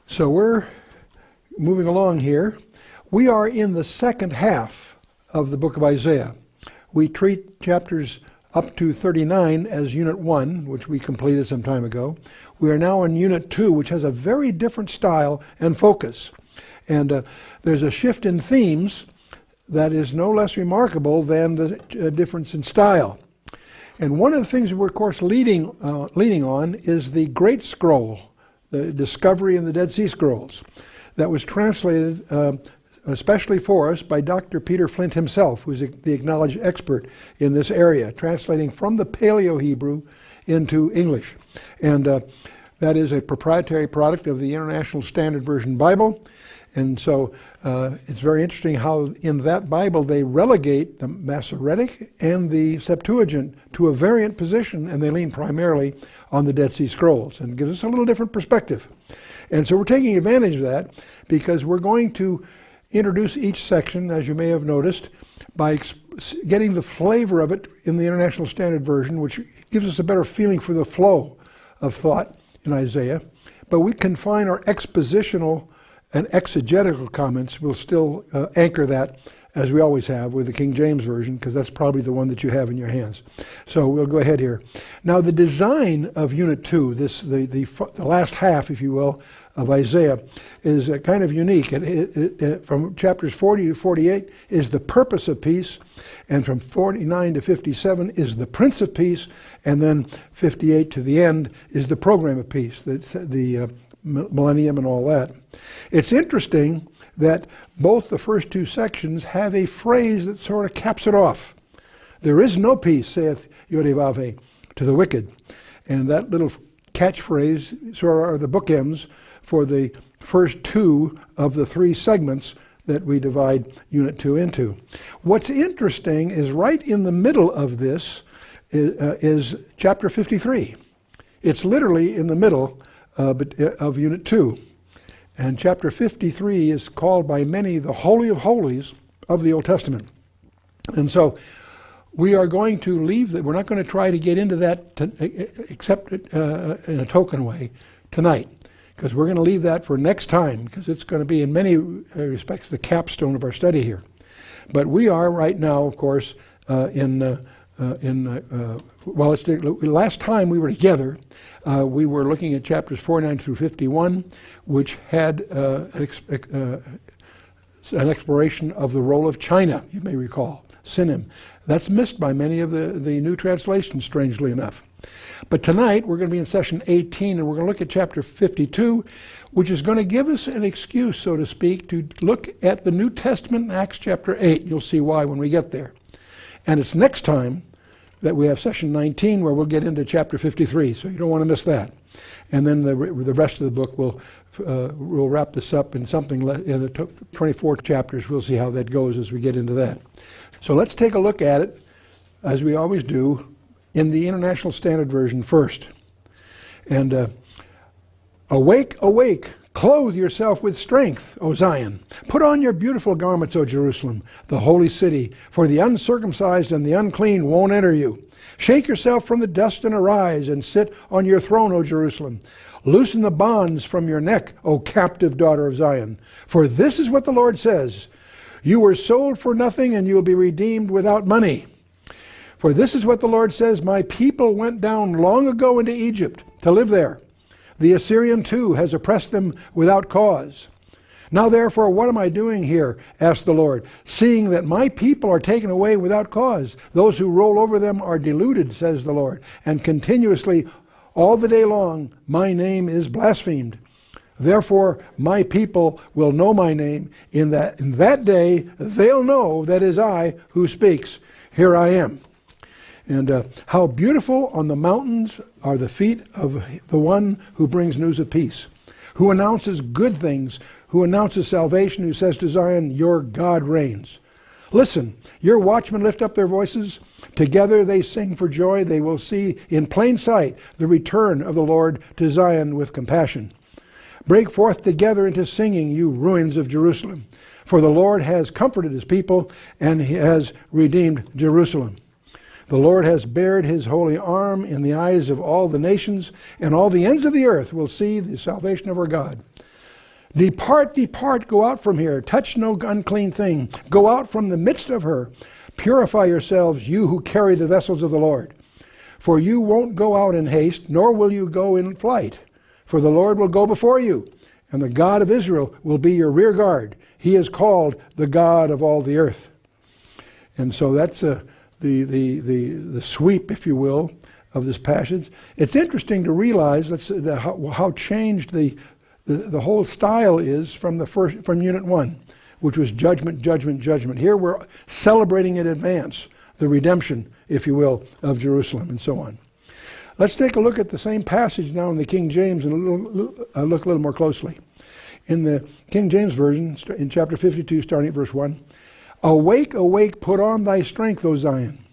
So we're moving along here. We are in the second half of the book of Isaiah. We treat chapters up to 39 as Unit 1, which we completed some time ago. We are now in Unit 2, which has a very different style and focus. And there's a shift in themes that is no less remarkable than the difference in style. And one of the things we're, of course, leaning on is the Great Scroll, the Discovery in the Dead Sea Scrolls, that was translated especially for us by Dr. Peter Flint himself, who's the acknowledged expert in this area, translating from the Paleo-Hebrew into English. And that is a proprietary product of the International Standard Version Bible. And so it's very interesting how in that Bible they relegate the Masoretic and the Septuagint to a variant position, and they lean primarily on the Dead Sea Scrolls, and it gives us a little different perspective. And so we're taking advantage of that because we're going to introduce each section, as you may have noticed, by getting the flavor of it in the International Standard Version, which gives us a better feeling for the flow of thought in Isaiah. But we confine our expositional and exegetical comments. We'll still anchor that, as we always have, with the King James Version, because that's probably the one that you have in your hands. So we'll go ahead here. Now, the design of Unit 2, the last half, if you will, of Isaiah, is kind of unique. From chapters 40 to 48 is the purpose of peace, and from 49 to 57 is the Prince of Peace, and then 58 to the end is the program of peace, the millennium and all that. It's interesting that both the first two sections have a phrase that sort of caps it off. There is no peace, saith Yodevave, to the wicked. And that little catchphrase sort of are the bookends for the first two of the three segments that we divide Unit 2 into. What's interesting is right in the middle of this is chapter 53. It's literally in the middle of Unit 2. And chapter 53 is called by many the Holy of Holies of the Old Testament. And so we are going to leave that. We're not going to try to get into that except in a token way tonight, because we're going to leave that for next time, because it's going to be in many respects the capstone of our study here. But we are right now, of course, last time we were together, we were looking at chapters 49 through 51, which had an exploration of the role of China, you may recall, Sinim. That's missed by many of the new translations, strangely enough. But tonight, we're going to be in session 18, and we're going to look at chapter 52, which is going to give us an excuse, so to speak, to look at the New Testament in Acts chapter 8. You'll see why when we get there. And it's next time that we have session 19 where we'll get into chapter 53, so you don't want to miss that. And then the rest of the book we'll wrap this up in something in 24 chapters. We'll see how that goes as we get into that. So let's take a look at it, as we always do, in the International Standard Version first. And awake, awake, clothe yourself with strength, O Zion. Put on your beautiful garments, O Jerusalem, the holy city, for the uncircumcised and the unclean won't enter you. Shake yourself from the dust and arise, and sit on your throne, O Jerusalem. Loosen the bonds from your neck, O captive daughter of Zion. For this is what the Lord says, you were sold for nothing, and you will be redeemed without money. For this is what the Lord says, my people went down long ago into Egypt to live there. The Assyrian too has oppressed them without cause. Now therefore, what am I doing here? Asked the Lord, seeing that my people are taken away without cause. Those who roll over them are deluded, says the Lord, and continuously all the day long my name is blasphemed. Therefore my people will know my name. In that day they'll know that it is I who speaks. Here I am. And how beautiful on the mountains are the feet of the one who brings news of peace, who announces good things, who announces salvation, who says to Zion, your God reigns. Listen, your watchmen lift up their voices. Together they sing for joy. They will see in plain sight the return of the Lord to Zion with compassion. Break forth together into singing, you ruins of Jerusalem. For the Lord has comforted his people, and he has redeemed Jerusalem. The Lord has bared his holy arm in the eyes of all the nations, and all the ends of the earth will see the salvation of our God. Depart, depart, go out from here. Touch no unclean thing. Go out from the midst of her. Purify yourselves, you who carry the vessels of the Lord. For you won't go out in haste, nor will you go in flight. For the Lord will go before you, and the God of Israel will be your rear guard. He is called the God of all the earth. And so that's the sweep, if you will, of this passage. It's interesting to realize how changed the whole style is from Unit 1, which was judgment, judgment, judgment. Here we're celebrating in advance the redemption, if you will, of Jerusalem and so on. Let's take a look at the same passage now in the King James and look a little more closely. In the King James Version, in chapter 52, starting at verse 1, Awake, awake, put on thy strength, O Zion.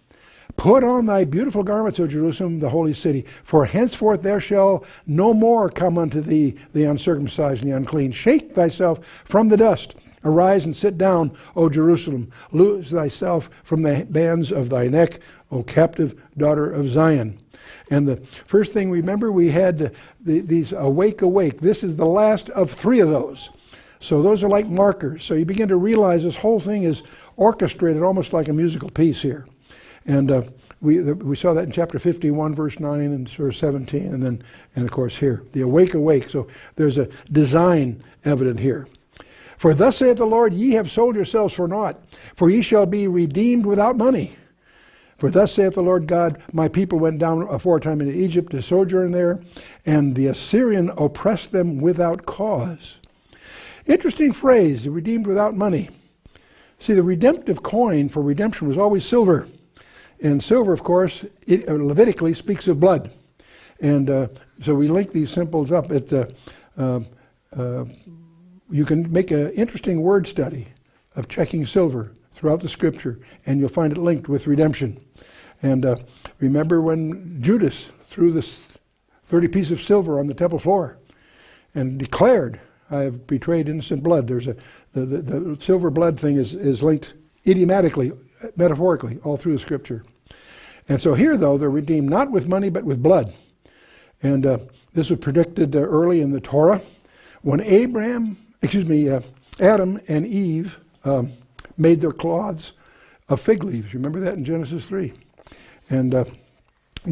Put on thy beautiful garments, O Jerusalem, the holy city. For henceforth there shall no more come unto thee the uncircumcised and the unclean. Shake thyself from the dust. Arise and sit down, O Jerusalem. Loose thyself from the bands of thy neck, O captive daughter of Zion. And the first thing, remember, we had these awake, awake. This is the last of 3 of those. So those are like markers. So you begin to realize this whole thing is orchestrated almost like a musical piece here. And we saw that in chapter 51, verse 9 and verse 17, and of course here, the awake, awake. So there's a design evident here. For thus saith the Lord, ye have sold yourselves for naught, for ye shall be redeemed without money. For thus saith the Lord God, my people went down aforetime into Egypt to sojourn there, and the Assyrian oppressed them without cause. Interesting phrase, redeemed without money. See, the redemptive coin for redemption was always silver. And silver, of course, Levitically speaks of blood. And so we link these symbols up. You can make an interesting word study of checking silver throughout the Scripture, and you'll find it linked with redemption. And remember when Judas threw this 30 pieces of silver on the temple floor and declared, I have betrayed innocent blood. There's the silver blood thing is linked idiomatically, metaphorically, all through the Scripture. And so here, though, they're redeemed not with money, but with blood. And this was predicted early in the Torah when Adam and Eve made their cloths of fig leaves. Remember that in Genesis 3? And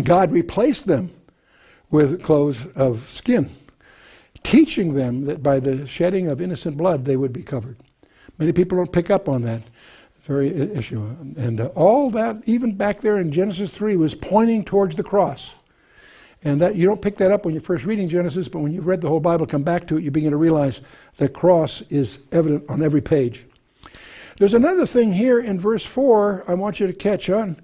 God replaced them with clothes of skin, teaching them that by the shedding of innocent blood they would be covered. Many people don't pick up on that very issue. And all that, even back there in Genesis 3, was pointing towards the cross. And that you don't pick that up when you're first reading Genesis, but when you've read the whole Bible, come back to it, you begin to realize the cross is evident on every page. There's another thing here in verse 4 I want you to catch on.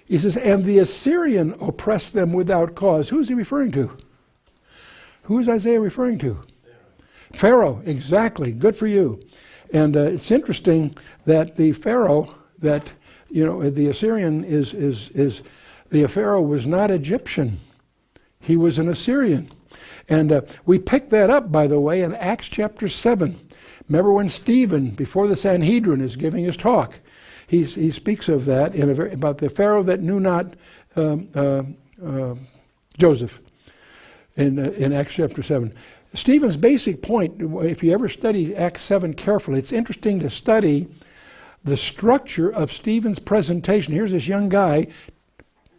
He says, and the Assyrian oppressed them without cause. Who is he referring to? Who is Isaiah referring to? Pharaoh, exactly. Good for you. And it's interesting that the Pharaoh, the Assyrian the Pharaoh was not Egyptian. He was an Assyrian. And we picked that up, by the way, in Acts chapter 7. Remember when Stephen, before the Sanhedrin, is giving his talk. He speaks of that about the Pharaoh that knew not Joseph in Acts chapter 7. Stephen's basic point, if you ever study Acts 7 carefully, it's interesting to study the structure of Stephen's presentation. Here's this young guy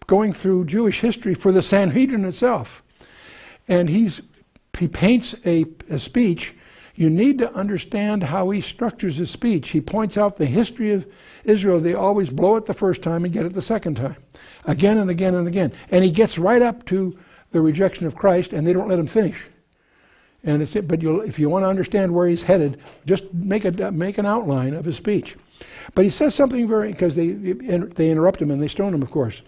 going through Jewish history for the Sanhedrin itself. And he paints a speech. You need to understand how he structures his speech. He points out the history of Israel. They always blow it the first time and get it the second time. Again and again and again. And he gets right up to the rejection of Christ, and they don't let him finish. And if you want to understand where he's headed, just make an outline of his speech. But he says something because they interrupt him and they stone him, of course.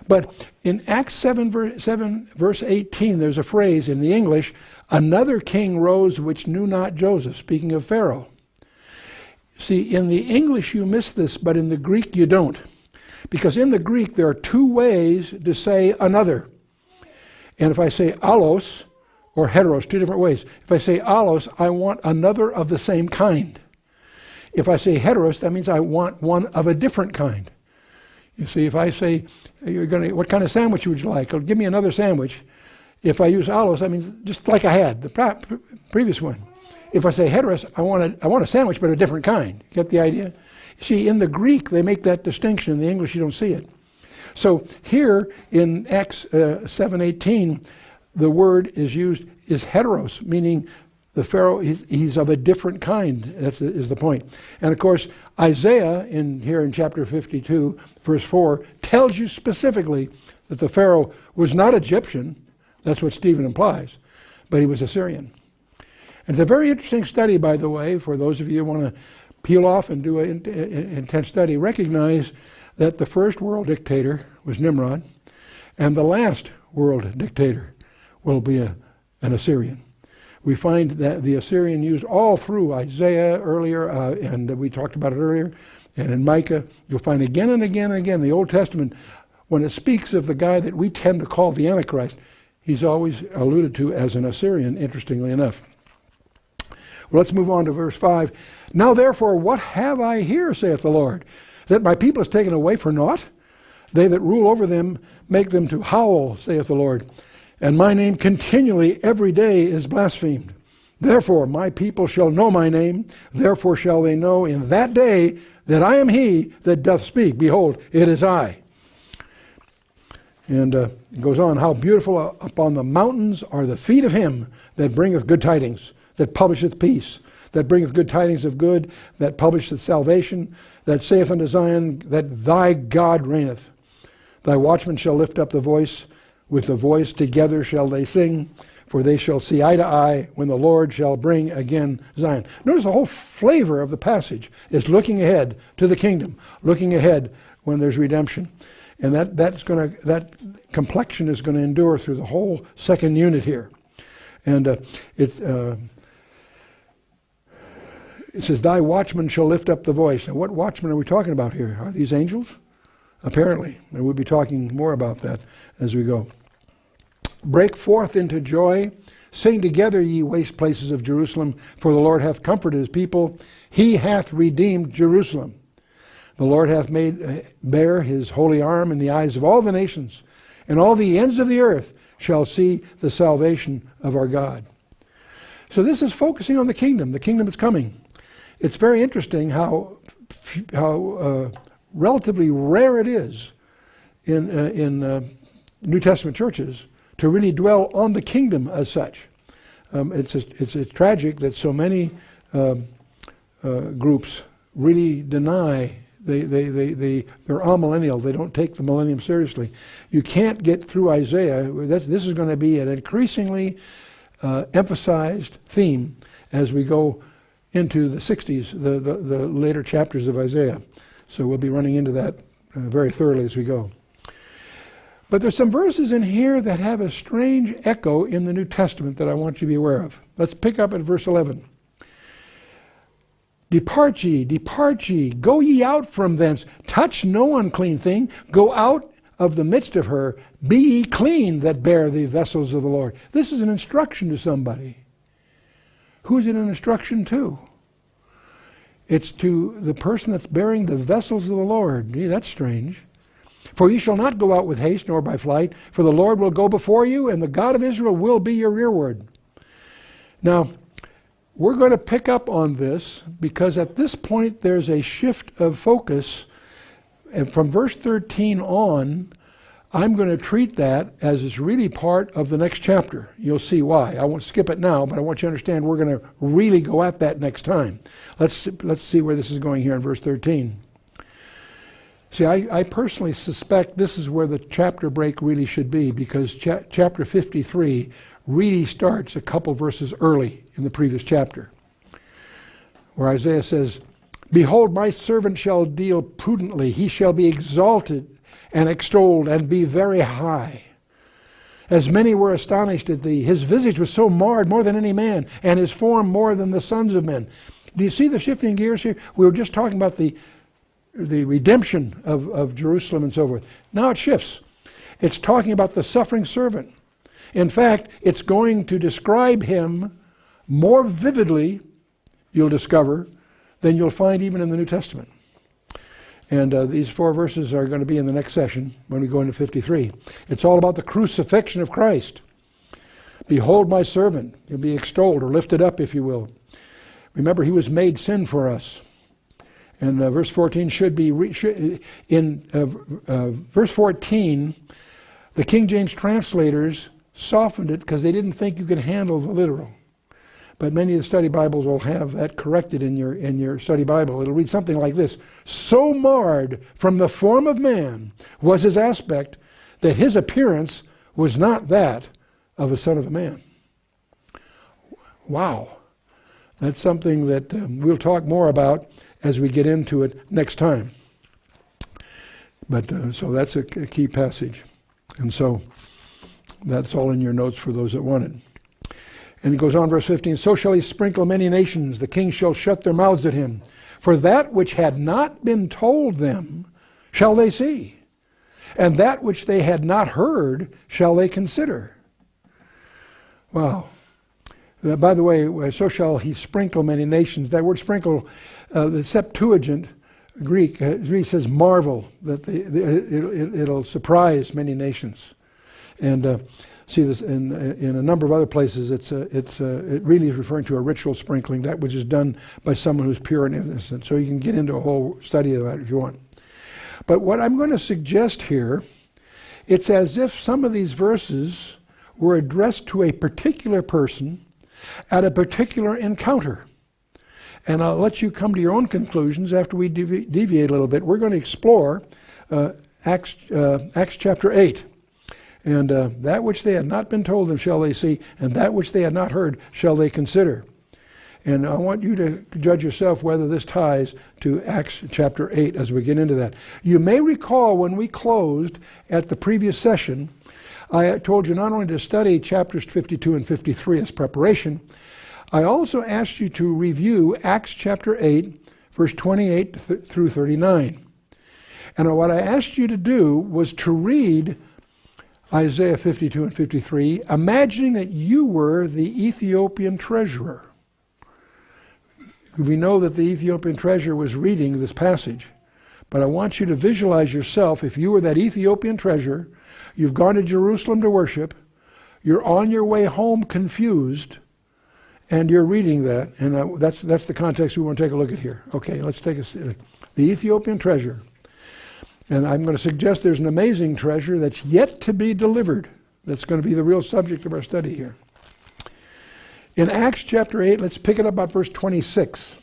But in Acts 7 verse 18, there's a phrase in the English, another king rose which knew not Joseph, speaking of Pharaoh. See, in the English you miss this, but in the Greek you don't. Because in the Greek there are 2 ways to say another. And if I say allos, or heteros, 2 different ways. If I say allos, I want another of the same kind. If I say heteros, that means I want one of a different kind. You see, if I say, what kind of sandwich would you like? Or give me another sandwich. If I use allos, that means just like I had, the previous one. if I say heteros, I want a sandwich, but a different kind. Get the idea? See, in the Greek, they make that distinction. In the English, you don't see it. So here in Acts 7:18, the word is heteros, meaning the Pharaoh, he's of a different kind. That is the point. And of course, Isaiah, here in chapter 52, verse 4, tells you specifically that the Pharaoh was not Egyptian. That's what Stephen implies. But he was Assyrian. And it's a very interesting study, by the way, for those of you who want to peel off and do an intense study. Recognize that the first world dictator was Nimrod, and the last world dictator will be an Assyrian. We find that the Assyrian used all through Isaiah earlier, and we talked about it earlier, and in Micah, you'll find again and again and again the Old Testament, when it speaks of the guy that we tend to call the Antichrist, he's always alluded to as an Assyrian, interestingly enough. Well, let's move on to verse 5. Now therefore, what have I here, saith the Lord, that my people is taken away for naught? They that rule over them make them to howl, saith the Lord. And my name continually every day is blasphemed. Therefore my people shall know my name. Therefore shall they know in that day that I am he that doth speak. Behold, it is I. And it goes on, how beautiful upon the mountains are the feet of him that bringeth good tidings, that publisheth peace, that bringeth good tidings of good, that publisheth salvation, that saith unto Zion, that thy God reigneth. Thy watchmen shall lift up the voice, with the voice together shall they sing, for they shall see eye to eye when the Lord shall bring again Zion. Notice the whole flavor of the passage is looking ahead to the kingdom, looking ahead when there's redemption. And that complexion is going to endure through the whole second unit here. And it says, thy watchmen shall lift up the voice. Now, what watchmen are we talking about here? Are these angels? Apparently. And we'll be talking more about that as we go. Break forth into joy. Sing together, ye waste places of Jerusalem, for the Lord hath comforted his people. He hath redeemed Jerusalem. The Lord hath made bare his holy arm in the eyes of all the nations, and all the ends of the earth shall see the salvation of our God. So this is focusing on the kingdom that's coming. It's very interesting how relatively rare it is in New Testament churches to really dwell on the kingdom as such. It's tragic that so many groups really deny. They're amillennial. They don't take the millennium seriously. You can't get through Isaiah. This is going to be an increasingly emphasized theme as we go into the 60s, the later chapters of Isaiah. So we'll be running into that very thoroughly as we go. But there's some verses in here that have a strange echo in the New Testament that I want you to be aware of. Let's pick up at verse 11. Depart ye, go ye out from thence, touch no unclean thing, go out of the midst of her, be ye clean that bear the vessels of the Lord. This is an instruction to somebody. Who's it an instruction to? It's to the person that's bearing the vessels of the Lord. Gee, that's strange. For ye shall not go out with haste nor by flight, for the Lord will go before you, and the God of Israel will be your rearward. Now, we're going to pick up on this because at this point there's a shift of focus. And from verse 13 on, I'm going to treat that as it's really part of the next chapter. You'll see why. I won't skip it now, but I want you to understand we're going to really go at that next time. Let's see where this is going here in verse 13. See, I personally suspect this is where the chapter break really should be, because chapter 53 really starts a couple verses early in the previous chapter, where Isaiah says, behold, my servant shall deal prudently. He shall be exalted and extolled and be very high. As many were astonished at thee. His visage was so marred more than any man, and his form more than the sons of men. Do you see the shifting gears here? We were just talking about the redemption of Jerusalem and so forth. Now it shifts. It's talking about the suffering servant. In fact, it's going to describe him more vividly, you'll discover, than you'll find even in the New Testament. And these 4 verses are going to be in the next session when we go into 53. It's all about the crucifixion of Christ. Behold my servant. He'll be extolled or lifted up, if you will. Remember, he was made sin for us. And verse 14 should be, verse 14, the King James translators softened it because they didn't think you could handle the literal. But many of the study Bibles will have that corrected in your study Bible. It'll read something like this. So marred from the form of man was his aspect that his appearance was not that of a son of a man. Wow. That's something that we'll talk more about as we get into it next time. But so that's a key passage. And so that's all in your notes for those that want it. And it goes on, verse 15, so shall he sprinkle many nations, the kings shall shut their mouths at him. For that which had not been told them shall they see, and that which they had not heard shall they consider. Wow. By the way, so shall he sprinkle many nations. That word sprinkle, the Septuagint Greek says marvel, that it'll surprise many nations. And see this in a number of other places. It really is referring to a ritual sprinkling, that which is done by someone who's pure and innocent. So you can get into a whole study of that if you want. But what I'm going to suggest here, it's as if some of these verses were addressed to a particular person at a particular encounter. And I'll let you come to your own conclusions after we deviate a little bit. We're going to explore Acts chapter 8. And that which they had not been told them shall they see, and that which they had not heard shall they consider. And I want you to judge yourself whether this ties to Acts chapter 8 as we get into that. You may recall when we closed at the previous session, I told you not only to study chapters 52 and 53 as preparation, I also asked you to review Acts chapter 8, verse 28 through 39. And what I asked you to do was to read Isaiah 52 and 53, imagining that you were the Ethiopian treasurer. We know that the Ethiopian treasurer was reading this passage, but I want you to visualize yourself, if you were that Ethiopian treasurer, you've gone to Jerusalem to worship, you're on your way home confused, and you're reading that, and that's the context we want to take a look at here. Okay, let's take the Ethiopian treasurer. And I'm going to suggest there's an amazing treasure that's yet to be delivered. That's going to be the real subject of our study here. In Acts chapter 8, let's pick it up at verse 26.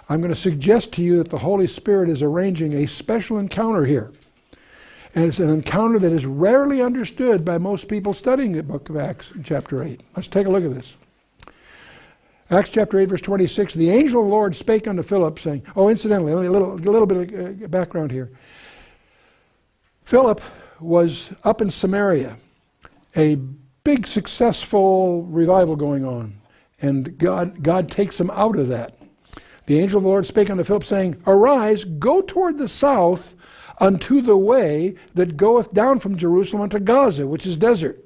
I'm going to suggest to you that the Holy Spirit is arranging a special encounter here. And it's an encounter that is rarely understood by most people studying the book of Acts in chapter 8. Let's take a look at this. Acts chapter 8, verse 26, the angel of the Lord spake unto Philip, saying, incidentally, a little bit of background here. Philip was up in Samaria, a big successful revival going on, and God takes him out of that. The angel of the Lord spake unto Philip, saying, arise, go toward the south unto the way that goeth down from Jerusalem unto Gaza, which is desert.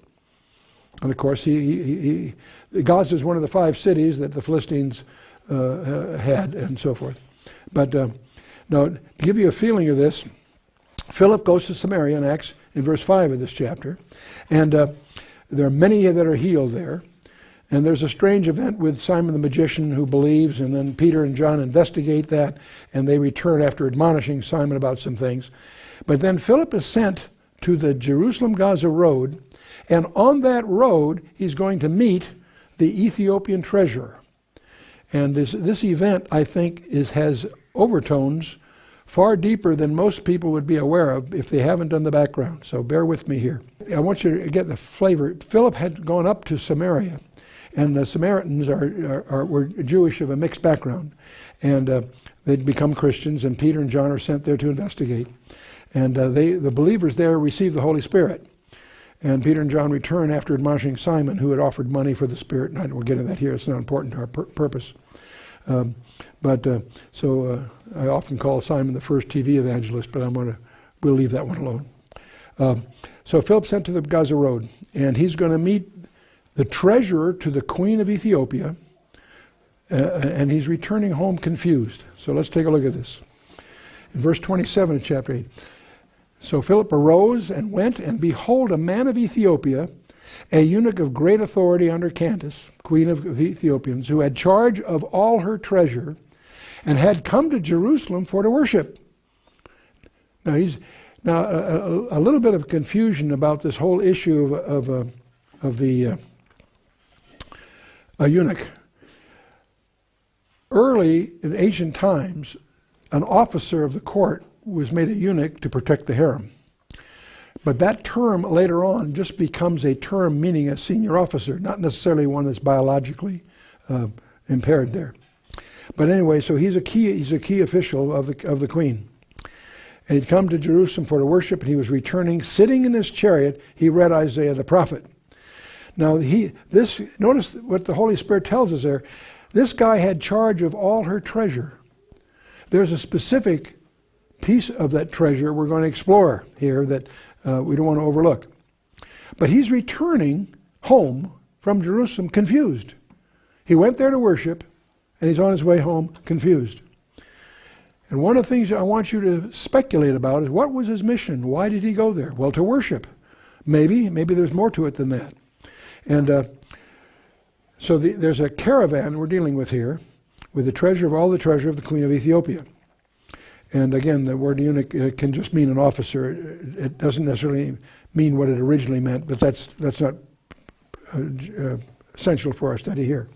And of course, Gaza is one of the 5 cities that the Philistines had, and so forth. But now, to give you a feeling of this, Philip goes to Samaria in verse 5 of this chapter, and there are many that are healed there. And there's a strange event with Simon the magician who believes, and then Peter and John investigate that, and they return after admonishing Simon about some things. But then Philip is sent to the Jerusalem-Gaza road, and on that road he's going to meet the Ethiopian treasurer. And this event, I think, has overtones far deeper than most people would be aware of if they haven't done the background. So bear with me here. I want you to get the flavor. Philip had gone up to Samaria, and the Samaritans were Jewish of a mixed background. And they'd become Christians, and Peter and John are sent there to investigate. And the believers there receive the Holy Spirit. And Peter and John return after admonishing Simon, who had offered money for the Spirit. And we'll get into that here. It's not important to our purpose. So I often call Simon the first TV evangelist, but we'll leave that one alone. So Philip sent to the Gaza road, and he's going to meet the treasurer to the queen of Ethiopia, and he's returning home confused. So let's take a look at this. In verse 27 of chapter 8. So Philip arose and went, and behold, a man of Ethiopia, a eunuch of great authority under Candace, queen of the Ethiopians, who had charge of all her treasure, and had come to Jerusalem for to worship. Now, a little bit of confusion about this whole issue of the eunuch. Early in ancient times, an officer of the court was made a eunuch to protect the harem. But that term later on just becomes a term meaning a senior officer, not necessarily one that's biologically impaired there. But anyway, so he's a key official of the queen. And he'd come to Jerusalem for to worship, and he was returning, sitting in his chariot, he read Isaiah the prophet. Now notice what the Holy Spirit tells us there. This guy had charge of all her treasure. There's a specific piece of that treasure we're going to explore here that we don't want to overlook. But he's returning home from Jerusalem confused. He went there to worship, and he's on his way home confused. And one of the things I want you to speculate about is, what was his mission? Why did he go there? Well, to worship. Maybe there's more to it than that. And so there's a caravan we're dealing with here, with the treasure of all the treasure of the queen of Ethiopia. And again, the word eunuch can just mean an officer. It doesn't necessarily mean what it originally meant, but that's not essential for our study here.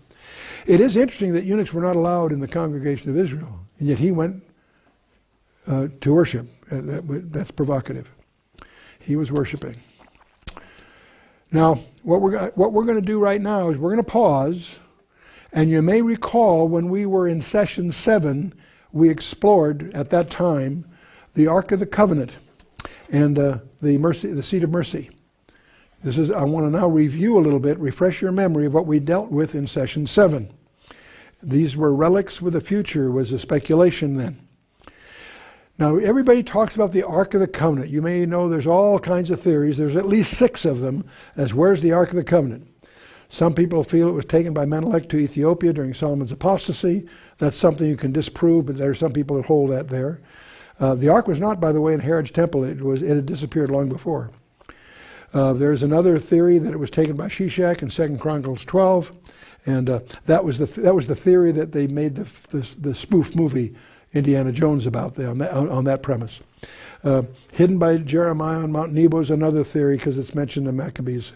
It is interesting that eunuchs were not allowed in the congregation of Israel, and yet he went to worship. That's provocative. He was worshiping. Now, what we're going to do right now is we're going to pause, and you may recall when we were in session 7, we explored at that time the Ark of the Covenant and the seat of mercy. I want to now review a little bit, refresh your memory of what we dealt with in session 7. These were relics with the future, was a speculation then. Now, everybody talks about the Ark of the Covenant. You may know there's all kinds of theories. There's at least 6 of them as where's the Ark of the Covenant. Some people feel it was taken by Menelik to Ethiopia during Solomon's apostasy. That's something you can disprove, but there are some people that hold that there. The Ark was not, by the way, in Herod's temple. It had disappeared long before. There's another theory that it was taken by Shishak in 2 Chronicles 12, and that was the theory that they made the spoof movie Indiana Jones about on that premise. Hidden by Jeremiah on Mount Nebo is another theory because it's mentioned in Maccabees.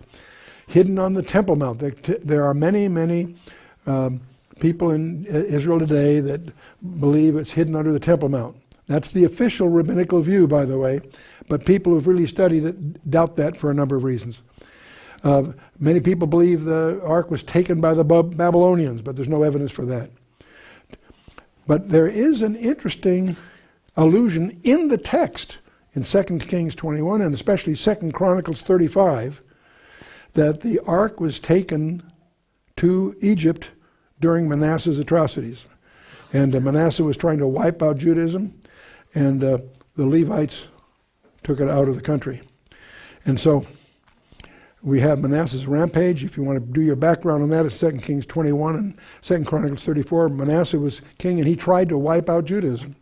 Hidden on the Temple Mount. There are many people in Israel today that believe it's hidden under the Temple Mount. That's the official rabbinical view, by the way, but people who've really studied it doubt that for a number of reasons. Many people believe the ark was taken by the Babylonians, but there's no evidence for that. But there is an interesting allusion in the text in 2 Kings 21 and especially 2 Chronicles 35 that the ark was taken to Egypt during Manasseh's atrocities. And Manasseh was trying to wipe out Judaism, and the Levites took it out of the country. And so we have Manasseh's rampage. If you want to do your background on that, it's 2 Kings 21 and 2 Chronicles 34. Manasseh was king, and he tried to wipe out Judaism.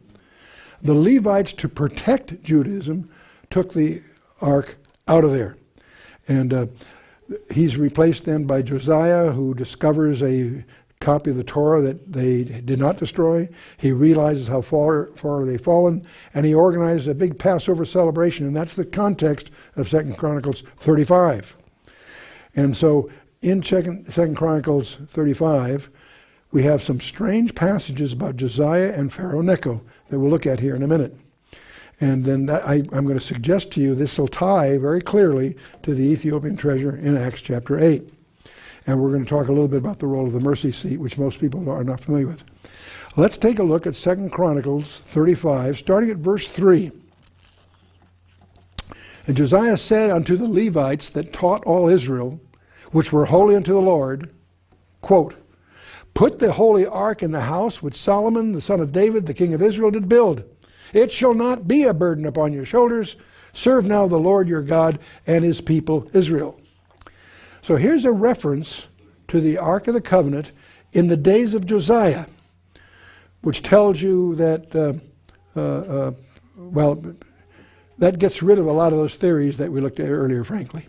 The Levites, to protect Judaism, took the ark out of there. And he's replaced then by Josiah, who discovers a copy of the Torah that they did not destroy. He realizes how far they've fallen, and he organizes a big Passover celebration, and that's the context of 2 Chronicles 35. And so in 2 Chronicles 35, we have some strange passages about Josiah and Pharaoh Neco that we'll look at here in a minute. And then I'm going to suggest to you this will tie very clearly to the Ethiopian treasure in Acts chapter 8. And we're going to talk a little bit about the role of the mercy seat, which most people are not familiar with. Let's take a look at 2 Chronicles 35, starting at verse 3. And Josiah said unto the Levites that taught all Israel, which were holy unto the Lord, quote, put the holy ark in the house which Solomon, the son of David, the king of Israel, did build. It shall not be a burden upon your shoulders. Serve now the Lord your God and his people Israel. So here's a reference to the Ark of the Covenant in the days of Josiah, which tells you that, that gets rid of a lot of those theories that we looked at earlier, frankly.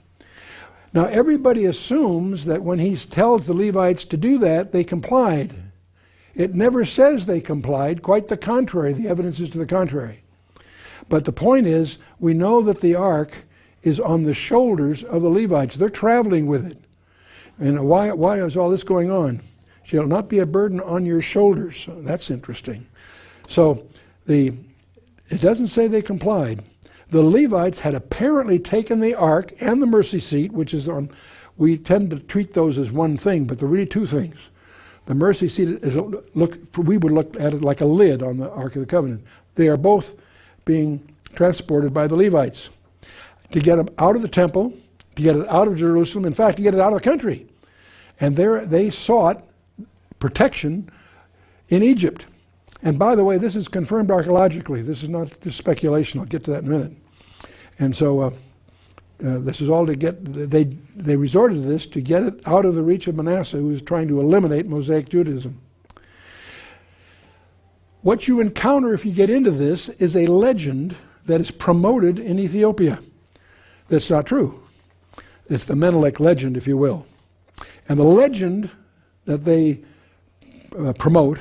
Now everybody assumes that when he tells the Levites to do that, they complied. It never says they complied, quite the contrary. The evidence is to the contrary. But the point is, we know that the ark is on the shoulders of the Levites. They're traveling with it. And why is all this going on? Shall not be a burden on your shoulders. So that's interesting. So it doesn't say they complied. The Levites had apparently taken the ark and the mercy seat, which is on, we tend to treat those as one thing, but they're really two things. The mercy seat is we would look at it like a lid on the Ark of the Covenant. They are both being transported by the Levites to get them out of the temple, to get it out of Jerusalem, in fact, to get it out of the country. And there they sought protection in Egypt. And by the way, this is confirmed archaeologically. This is not just speculation. I'll get to that in a minute. And so this is all to get, they resorted to this to get it out of the reach of Manasseh, who was trying to eliminate Mosaic Judaism. What you encounter if you get into this is a legend that is promoted in Ethiopia. That's not true. It's the Menelik legend, if you will. And the legend that they promote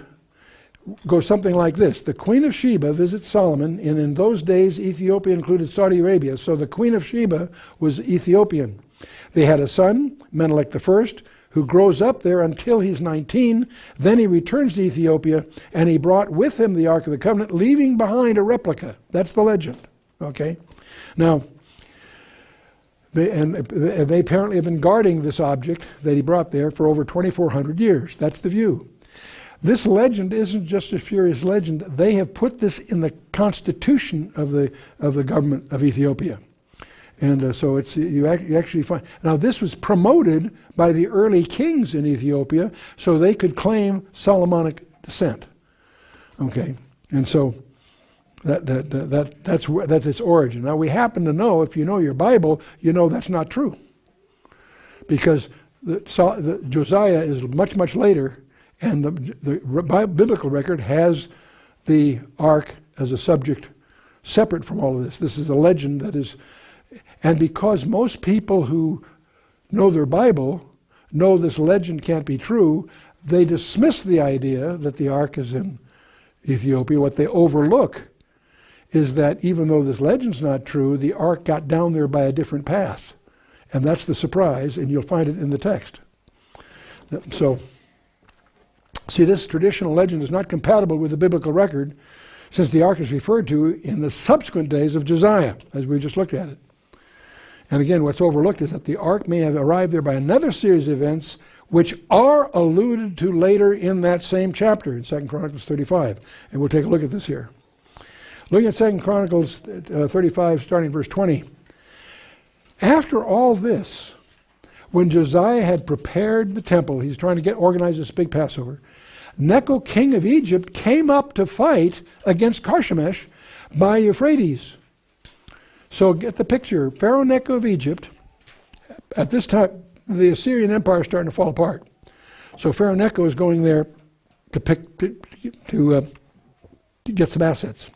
goes something like this. The Queen of Sheba visits Solomon, and in those days Ethiopia included Saudi Arabia. So the Queen of Sheba was Ethiopian. They had a son, Menelik I, who grows up there until he's 19. Then he returns to Ethiopia, and he brought with him the Ark of the Covenant, leaving behind a replica. That's the legend. Okay? Now, they apparently have been guarding this object that he brought there for over 2,400 years. That's the view. This legend isn't just a furious legend. They have put this in the constitution of the government of Ethiopia. And so it's you actually find... Now this was promoted by the early kings in Ethiopia so they could claim Solomonic descent. Okay, and so that's its origin. Now we happen to know, if you know your Bible, you know that's not true. Because Josiah is much, much later, and the biblical record has the ark as a subject separate from all of this. This is a legend that is... And because most people who know their Bible know this legend can't be true, they dismiss the idea that the ark is in Ethiopia. What they overlook is that even though this legend's not true, the ark got down there by a different path. And that's the surprise, and you'll find it in the text. So, see, this traditional legend is not compatible with the biblical record, since the ark is referred to in the subsequent days of Josiah, as we just looked at it. And again, what's overlooked is that the ark may have arrived there by another series of events which are alluded to later in that same chapter, in 2 Chronicles 35. And we'll take a look at this here. Looking at 2 Chronicles 35, starting verse 20. After all this, when Josiah had prepared the temple, he's trying to organize this big Passover, Neco, king of Egypt, came up to fight against Carchemish by Euphrates. So get the picture. Pharaoh Neco of Egypt, at this time, the Assyrian Empire is starting to fall apart. So Pharaoh Neco is going there to get some assets.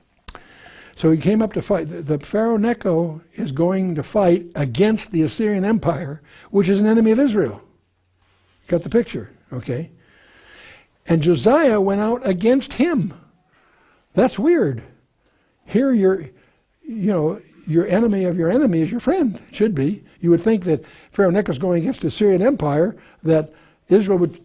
So he came up to fight. The Pharaoh Neco is going to fight against the Assyrian Empire, which is an enemy of Israel. Got the picture, okay? And Josiah went out against him. That's weird. Here your enemy of your enemy is your friend. It should be. You would think that Pharaoh Necho is going against the Assyrian Empire, that Israel would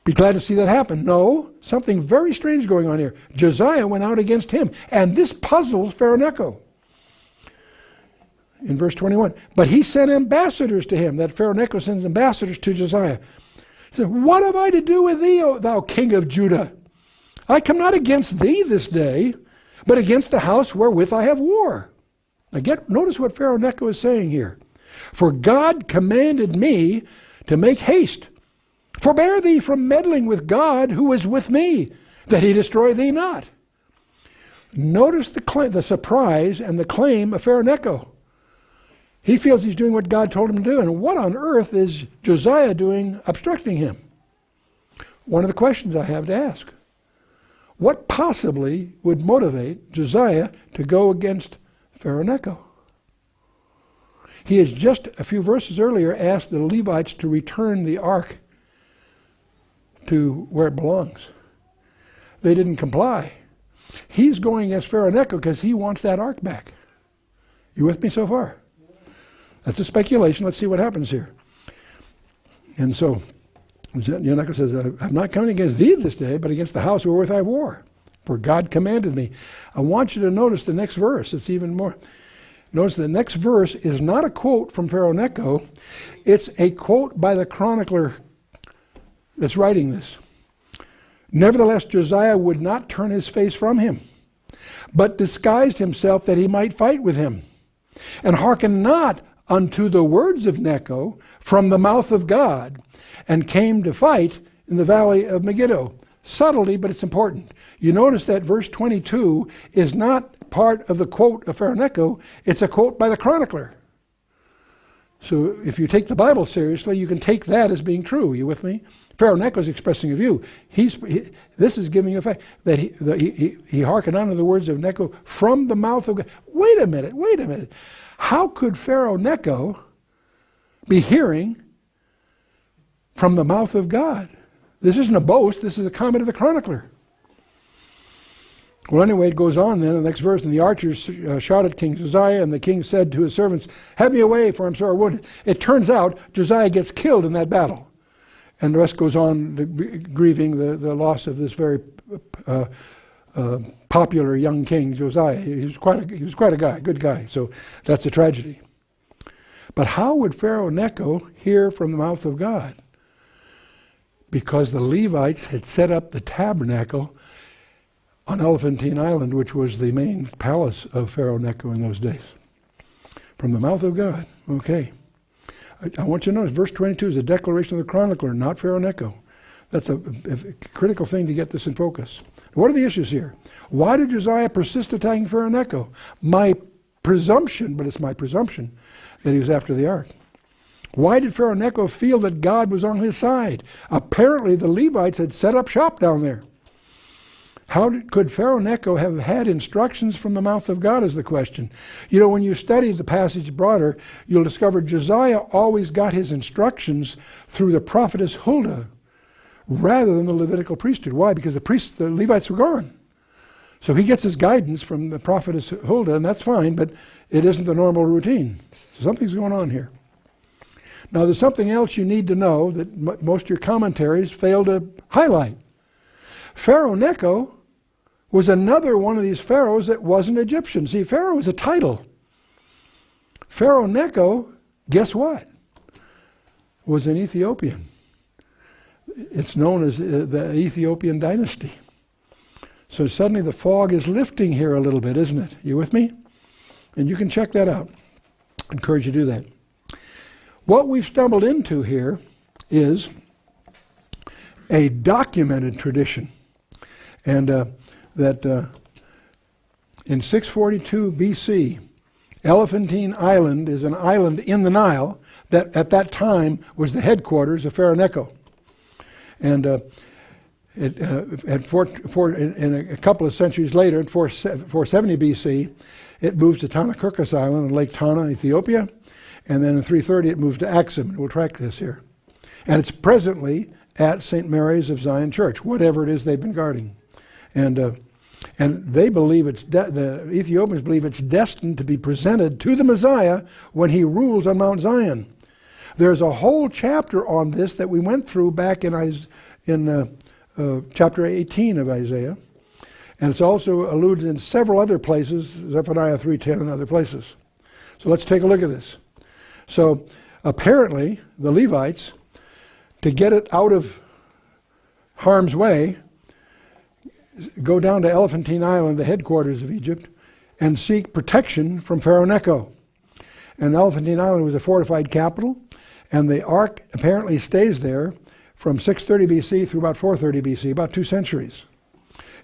be glad to see that happen. No, something very strange going on here. Josiah went out against him, and this puzzles Pharaoh Necho. In verse 21, but he sent ambassadors to him, that Pharaoh Necho sends ambassadors to Josiah. He said, what have I to do with thee, O thou king of Judah? I come not against thee this day, but against the house wherewith I have war. Now notice what Pharaoh Necho is saying here. For God commanded me to make haste. Forbear thee from meddling with God who is with me, that he destroy thee not. Notice the surprise and the claim of Pharaoh Necho. He feels he's doing what God told him to do. And what on earth is Josiah doing obstructing him? One of the questions I have to ask. What possibly would motivate Josiah to go against Pharaoh Necho? He has just a few verses earlier asked the Levites to return the ark to where it belongs. They didn't comply. He's going against Pharaoh Neco because he wants that ark back. You with me so far? That's a speculation. Let's see what happens here. And so Neco says, I'm not coming against thee this day, but against the house wherewith I war. For God commanded me. I want you to notice the next verse. It's even more. Notice the next verse is not a quote from Pharaoh Neco. It's a quote by the chronicler that's writing this. Nevertheless, Josiah would not turn his face from him, but disguised himself that he might fight with him, and hearkened not unto the words of Neco from the mouth of God, and came to fight in the valley of Megiddo. Subtlety, but it's important. You notice that verse 22 is not part of the quote of Pharaoh Neco, it's a quote by the chronicler. So if you take the Bible seriously, you can take that as being true. Are you with me? Pharaoh Neco is expressing a view. This is giving you a fact that he hearkened unto the words of Neco from the mouth of God. Wait a minute. How could Pharaoh Neco be hearing from the mouth of God? This isn't a boast, this is a comment of the chronicler. Well, anyway, it goes on then, the next verse, and the archers shot at King Josiah, and the king said to his servants, have me away, for I'm sore wounded. It turns out Josiah gets killed in that battle. And the rest goes on grieving the loss of this very popular young king, Josiah. He was quite a guy, good guy, so that's a tragedy. But how would Pharaoh Neco hear from the mouth of God? Because the Levites had set up the tabernacle on Elephantine Island, which was the main palace of Pharaoh Neco in those days. From the mouth of God. Okay. I want you to notice, verse 22 is a declaration of the chronicler, not Pharaoh Neco. That's a critical thing to get this in focus. What are the issues here? Why did Josiah persist attacking Pharaoh Neco? My presumption, but it's my presumption, that he was after the ark. Why did Pharaoh Neco feel that God was on his side? Apparently the Levites had set up shop down there. How could Pharaoh Neco have had instructions from the mouth of God is the question. You know, when you study the passage broader, you'll discover Josiah always got his instructions through the prophetess Huldah rather than the Levitical priesthood. Why? Because the Levites were gone. So he gets his guidance from the prophetess Huldah, and that's fine, but it isn't the normal routine. Something's going on here. Now, there's something else you need to know that most of your commentaries fail to highlight. Pharaoh Neco was another one of these pharaohs that wasn't Egyptian. See, Pharaoh was a title. Pharaoh Neco, guess what? Was an Ethiopian. It's known as the Ethiopian dynasty. So suddenly the fog is lifting here a little bit, isn't it? You with me? And you can check that out. I encourage you to do that. What we've stumbled into here is a documented tradition. And that in 642 BC, Elephantine Island is an island in the Nile that at that time was the headquarters of Pharaoh Neco. And in a couple of centuries later, in 470 BC, it moves to Tanakurkas Island in Lake Tana, Ethiopia. And then in 330 it moves to Axum. We'll track this here. And it's presently at St. Mary's of Zion Church, whatever it is they've been guarding. And they believe the Ethiopians believe it's destined to be presented to the Messiah when he rules on Mount Zion. There's a whole chapter on this that we went through back in chapter 18 of Isaiah. And it's also alluded in several other places, Zephaniah 3:10 and other places. So let's take a look at this. So apparently the Levites, to get it out of harm's way, go down to Elephantine Island, the headquarters of Egypt, and seek protection from Pharaoh Neco. And Elephantine Island was a fortified capital, and the ark apparently stays there from 630 BC through about 430 BC, about 2 centuries.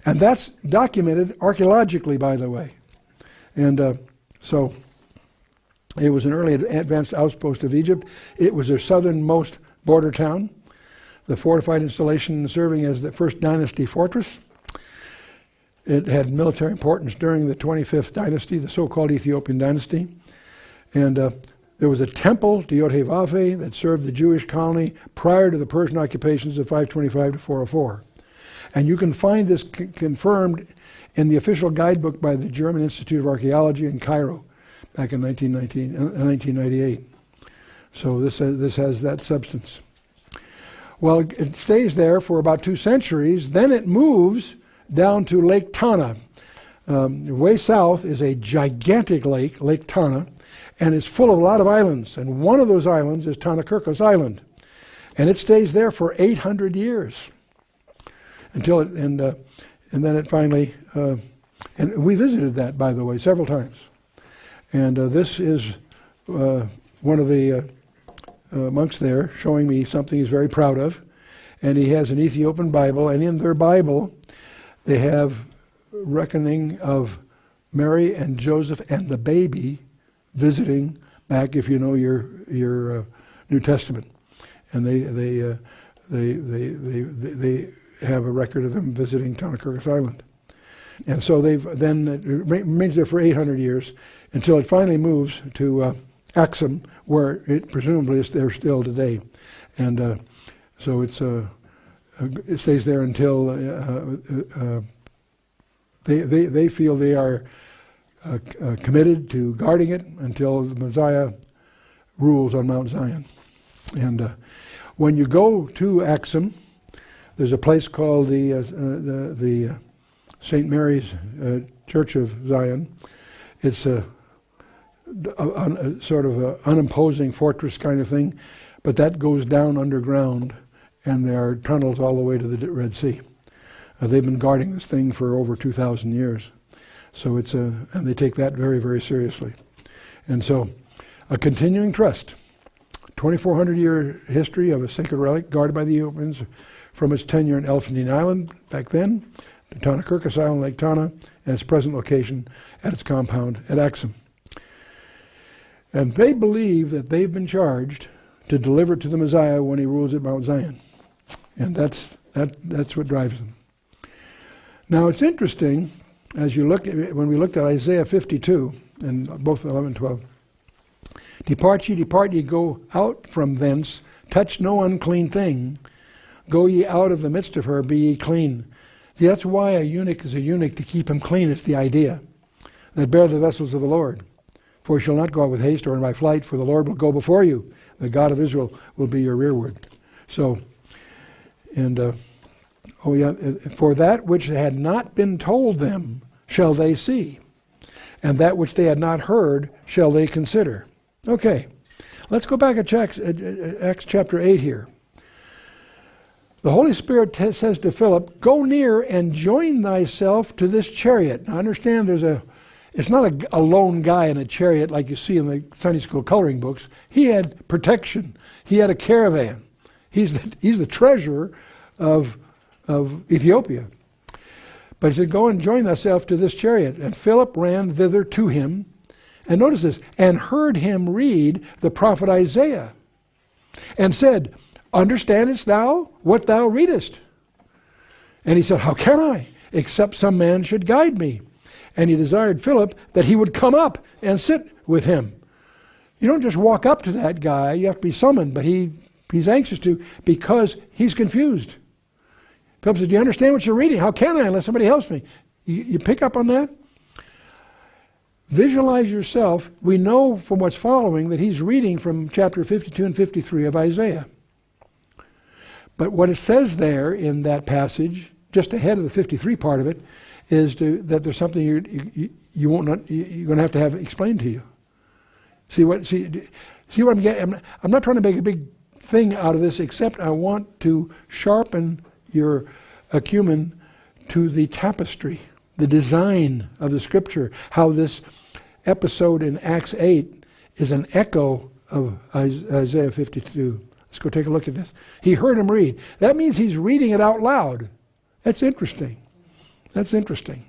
And that's documented archaeologically, by the way. And so it was an early advanced outpost of Egypt. It was their southernmost border town, the fortified installation serving as the first dynasty fortress. It had military importance during the 25th dynasty, the so-called Ethiopian dynasty. And There was a temple, Teotihuaca, that served the Jewish colony prior to the Persian occupations of 525 to 404. And you can find this confirmed in the official guidebook by the German Institute of Archaeology in Cairo back in 1998. So this has that substance. Well, it stays there for about 2 centuries. Then it moves down to Lake Tana. Way south is a gigantic lake, Lake Tana, and it's full of a lot of islands. And one of those islands is Tanakirkos Island. And it stays there for 800 years. Until it, and then it finally, and we visited that, by the way, several times. And this is one of the monks there showing me something he's very proud of. And he has an Ethiopian Bible, and in their Bible they have reckoning of Mary and Joseph and the baby visiting back, if you know your New Testament. And they have a record of them visiting Tanakirkos Island. And so it remains there for 800 years until it finally moves to Axum, where it presumably is there still today. And so it stays there until they feel they are committed to guarding it until the Messiah rules on Mount Zion. And when you go to Axum, there's a place called the St. Mary's Church of Zion. It's a sort of an unimposing fortress kind of thing, but that goes down underground, and there are tunnels all the way to the Red Sea. They've been guarding this thing for over 2,000 years, so and they take that very, very seriously. And so, a continuing trust, 2,400-year history of a sacred relic guarded by the Ethiopians from its tenure in Elephantine Island back then, to Tanakirkos Island, Lake Tana, and its present location at its compound at Axum. And they believe that they've been charged to deliver it to the Messiah when he rules at Mount Zion. And that's what drives them. Now it's interesting, as you look at when we looked at Isaiah 52, and both 11 and 12, depart ye, go out from thence, touch no unclean thing, go ye out of the midst of her, be ye clean. See, that's why a eunuch is a eunuch, to keep him clean. It's the idea. That bear the vessels of the Lord. For you shall not go out with haste or in by flight, for the Lord will go before you. The God of Israel will be your rearward. So, and, for that which had not been told them shall they see, and that which they had not heard shall they consider. Okay, let's go back at Acts chapter 8 here. The Holy Spirit says to Philip, go near and join thyself to this chariot. Now understand it's not a lone guy in a chariot like you see in the Sunday school coloring books. He had protection. He had a caravan. He's the treasurer of Ethiopia. But he said, go and join thyself to this chariot. And Philip ran thither to him. And notice this, and heard him read the prophet Isaiah, and said, understandest thou what thou readest? And he said, how can I, except some man should guide me? And he desired Philip that he would come up and sit with him. You don't just walk up to that guy, you have to be summoned, but he's anxious to, because he's confused. Philip said, do you understand what you're reading? How can I unless somebody helps me? You pick up on that? Visualize yourself. We know from what's following that he's reading from chapter 52 and 53 of Isaiah. But what it says there in that passage, just ahead of the 53 part of it, is that there's something you're going to have explained to you. See what I'm getting? I'm not trying to make a big thing out of this, except I want to sharpen your acumen to the tapestry, the design of the Scripture, how this episode in Acts 8 is an echo of Isaiah 52. Let's go take a look at this. He heard him read. That means he's reading it out loud. That's interesting. That's interesting.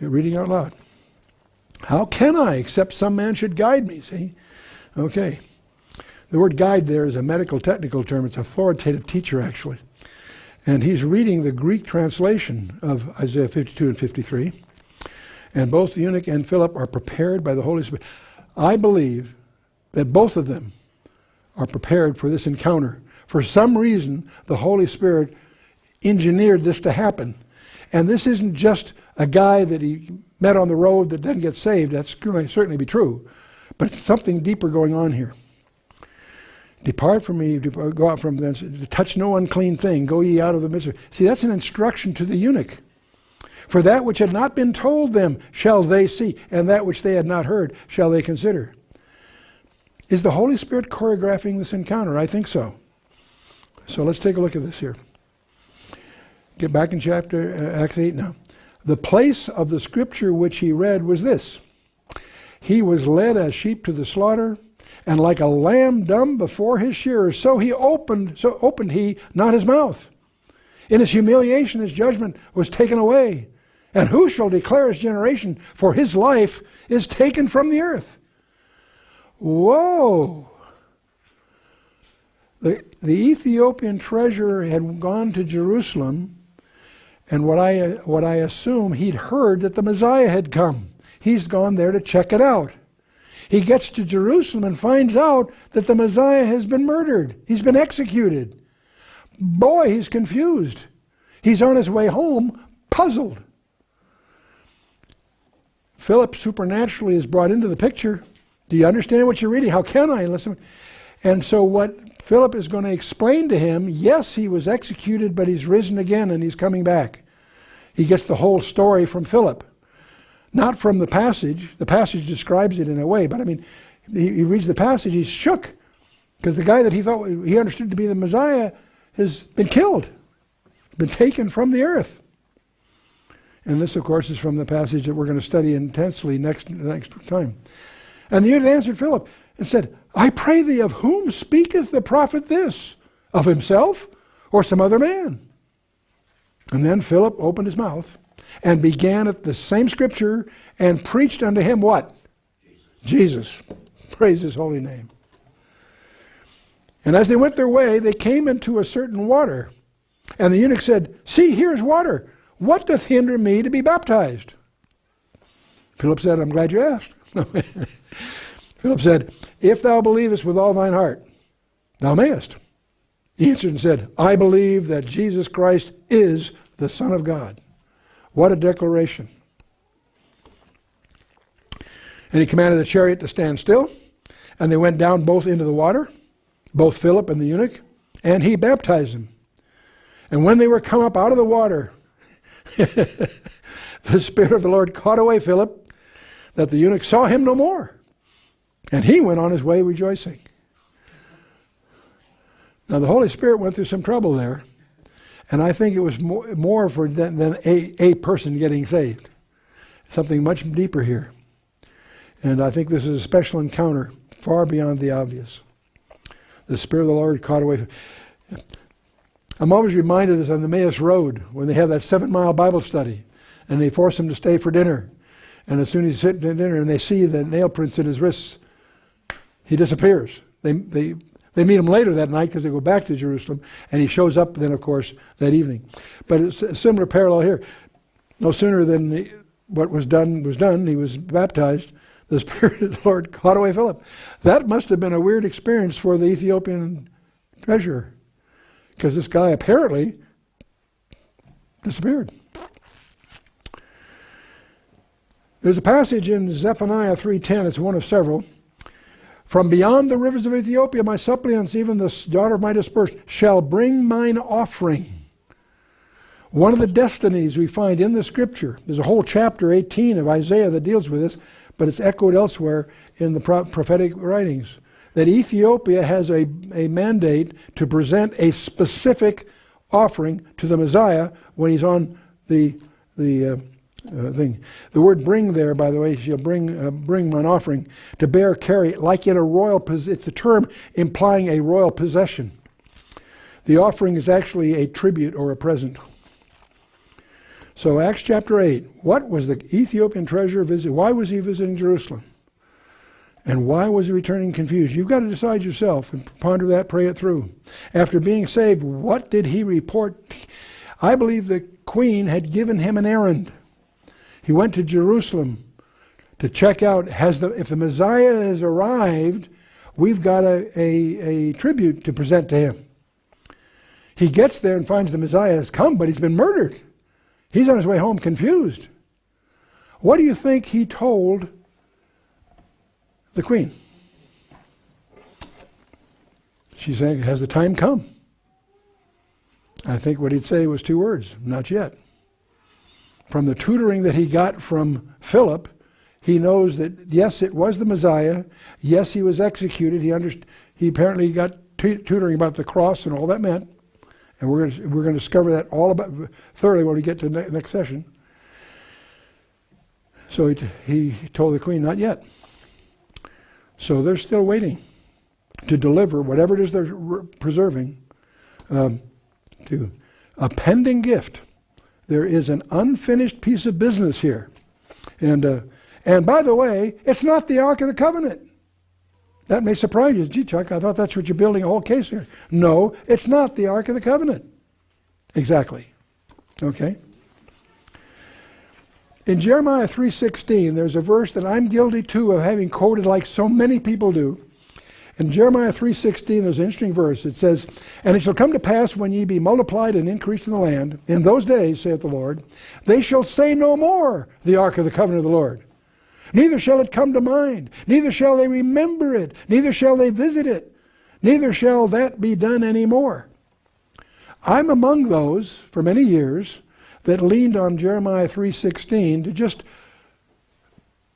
You're reading out loud. How can I, except some man should guide me? See? Okay. The word guide there is a medical technical term. It's authoritative teacher, actually. And he's reading the Greek translation of Isaiah 52 and 53. And both the eunuch and Philip are prepared by the Holy Spirit. I believe that both of them are prepared for this encounter. For some reason, the Holy Spirit engineered this to happen. And this isn't just a guy that he met on the road that then gets saved. That's going to certainly be true. But it's something deeper going on here. Depart from me, go out from thence, touch no unclean thing, go ye out of the midst of. See, that's an instruction to the eunuch. For that which had not been told them shall they see, and that which they had not heard shall they consider. Is the Holy Spirit choreographing this encounter? I think so. So let's take a look at this here. Get back in chapter Acts 8 now. The place of the scripture which he read was this. He was led as sheep to the slaughter, and like a lamb dumb before his shearers, so opened he not his mouth. In his humiliation his judgment was taken away. And who shall declare his generation? For his life is taken from the earth. Whoa! The Ethiopian treasurer had gone to Jerusalem, and what I assume he'd heard that the Messiah had come. He's gone there to check it out. He gets to Jerusalem and finds out that the Messiah has been murdered. He's been executed. Boy, he's confused. He's on his way home, puzzled. Philip supernaturally is brought into the picture. Do you understand what you're reading? How can I listen? And so what Philip is going to explain to him, yes, he was executed, but he's risen again and he's coming back. He gets the whole story from Philip. Not from the passage. The passage describes it in a way, but I mean, he reads the passage, he's shook, because the guy that he thought he understood to be the Messiah has been killed, been taken from the earth. And this, of course, is from the passage that we're going to study intensely next time. And the eunuch answered Philip and said, I pray thee, of whom speaketh the prophet this? Of himself or some other man? And then Philip opened his mouth and began at the same scripture and preached unto him what? Jesus. Praise his holy name. And as they went their way, they came into a certain water. And the eunuch said, see, here's water. What doth hinder me to be baptized? Philip said, I'm glad you asked. Philip said, if thou believest with all thine heart, thou mayest. He answered and said, I believe that Jesus Christ is the Son of God. What a declaration. And he commanded the chariot to stand still, and they went down both into the water, both Philip and the eunuch, and he baptized them. And when they were come up out of the water, the Spirit of the Lord caught away Philip, that the eunuch saw him no more. And he went on his way rejoicing. Now the Holy Spirit went through some trouble there. And I think it was more for than a person getting saved. Something much deeper here. And I think this is a special encounter, far beyond the obvious. The Spirit of the Lord caught away. I'm always reminded of this on the Emmaus Road, when they have that 7-mile Bible study, and they force him to stay for dinner. And as soon as he's sitting at dinner and they see the nail prints in his wrists, he disappears. They meet him later that night because they go back to Jerusalem, and he shows up then, of course, that evening. But it's a similar parallel here. No sooner than what was done, he was baptized, the Spirit of the Lord caught away Philip. That must have been a weird experience for the Ethiopian treasurer, because this guy apparently disappeared. There's a passage in Zephaniah 3:10, it's one of several. From beyond the rivers of Ethiopia, my suppliants, even the daughter of my dispersed, shall bring mine offering. One of the destinies we find in the scripture, there's a whole chapter 18 of Isaiah that deals with this, but it's echoed elsewhere in the prophetic writings, that Ethiopia has a mandate to present a specific offering to the Messiah when he's on the thing. The word bring there, by the way, she'll bring mine offering, to bear, carry, like in a royal, it's a term implying a royal possession. The offering is actually a tribute or a present. So Acts chapter 8, what was the Ethiopian treasurer visiting? Why was he visiting Jerusalem? And why was he returning confused? You've got to decide yourself and ponder that, pray it through. After being saved, what did he report? I believe the queen had given him an errand. He went to Jerusalem to check out, if the Messiah has arrived, we've got a tribute to present to him. He gets there and finds the Messiah has come, but he's been murdered. He's on his way home confused. What do you think he told the queen? She's saying, has the time come? I think what he'd say was 2 words, not yet. From the tutoring that he got from Philip, he knows that, yes, it was the Messiah. Yes, he was executed. He apparently got tutoring about the cross and all that meant. And we're going to discover that all about thoroughly when we get to the next session. So he told the queen, not yet. So they're still waiting to deliver whatever it is they're preserving to a pending gift. There is an unfinished piece of business here. And by the way, it's not the Ark of the Covenant. That may surprise you. Gee, Chuck, I thought that's what you're building a whole case here. No, it's not the Ark of the Covenant. Exactly. Okay? In Jeremiah 3:16, there's a verse that I'm guilty too of having quoted like so many people do. In Jeremiah 3:16, there's an interesting verse. It says, "And it shall come to pass when ye be multiplied and increased in the land, in those days, saith the Lord, they shall say no more, the Ark of the covenant of the Lord. Neither shall it come to mind, neither shall they remember it, neither shall they visit it, neither shall that be done any more." I'm among those, for many years, that leaned on Jeremiah 3:16 to just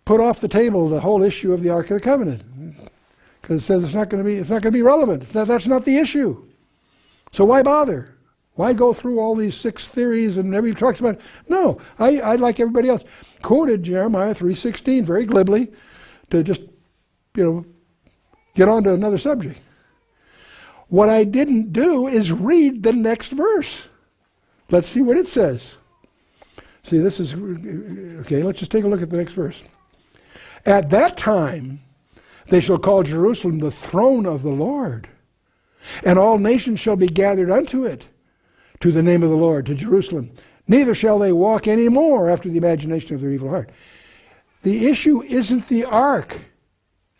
put off the table the whole issue of the Ark of the Covenant. Because it says it's not going to be relevant. That's not the issue. So why bother? Why go through all these 6 theories and everybody talks about it? No, I like everybody else, quoted Jeremiah 3:16 very glibly to just, get on to another subject. What I didn't do is read the next verse. Let's see what it says. See, this is, okay, let's just take a look at the next verse. "At that time, they shall call Jerusalem the throne of the Lord, and all nations shall be gathered unto it, to the name of the Lord, to Jerusalem. Neither shall they walk any more after the imagination of their evil heart." The issue isn't the ark.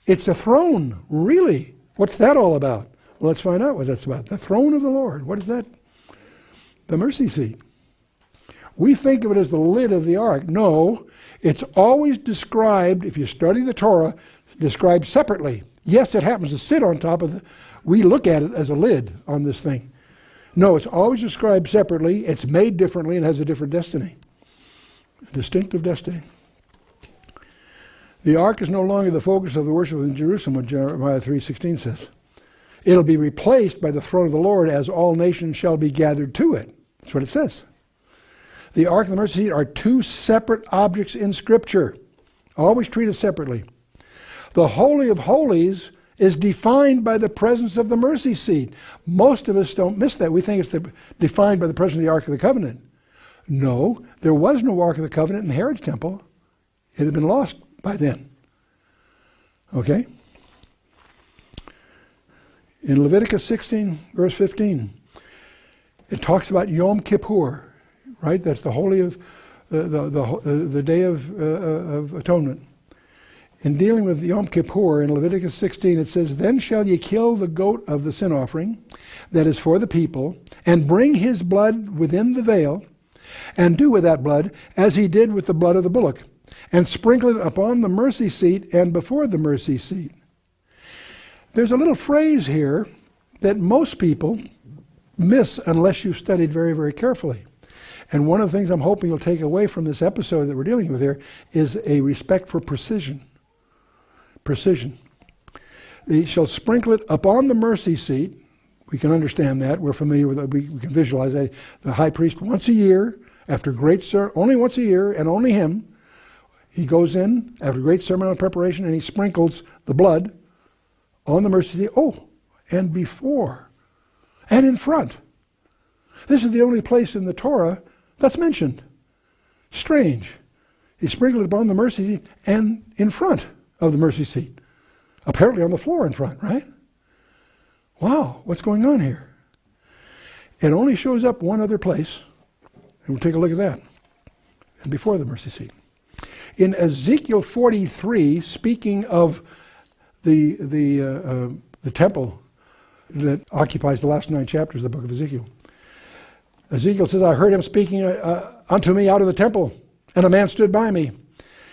It's a throne, really. What's that all about? Well, let's find out what that's about. The throne of the Lord. What is that? The mercy seat. We think of it as the lid of the ark. No, it's always described, if you study the Torah, described separately. Yes, it happens to sit on top of we look at it as a lid on this thing. No, it's always described separately. It's made differently and has a different destiny. A distinctive destiny. The ark is no longer the focus of the worship in Jerusalem, what Jeremiah 3:16 says. It'll be replaced by the throne of the Lord, as all nations shall be gathered to it. That's what it says. The ark and the mercy seat are 2 separate objects in Scripture. Always treated separately. The Holy of Holies is defined by the presence of the mercy seat. Most of us don't miss that. We think it's defined by the presence of the Ark of the Covenant. No, there was no Ark of the Covenant in Herod's temple. It had been lost by then. Okay? In Leviticus 16, verse 15, it talks about Yom Kippur, right? That's the holy of the Day of Atonement. In dealing with Yom Kippur in Leviticus 16, it says, "Then shall ye kill the goat of the sin offering that is for the people, and bring his blood within the veil, and do with that blood as he did with the blood of the bullock, and sprinkle it upon the mercy seat and before the mercy seat." There's a little phrase here that most people miss unless you've studied very, very carefully. And one of the things I'm hoping you'll take away from this episode that we're dealing with here is a respect for precision. Precision. They shall sprinkle it upon the mercy seat. We can understand that. We're familiar with it. We can visualize that. The high priest once a year, after great only once a year, and only him, he goes in after great ceremonial preparation and he sprinkles the blood on the mercy seat. Oh, and before and in front. This is the only place in the Torah that's mentioned. Strange. He sprinkled it upon the mercy seat and in front of the mercy seat. Apparently on the floor in front, right? Wow, what's going on here? It only shows up one other place, and we'll take a look at that. And before the mercy seat. In Ezekiel 43, speaking of the temple that occupies the last 9 chapters of the book of Ezekiel. Ezekiel says, I heard him speaking unto me out of the temple, and a man stood by me.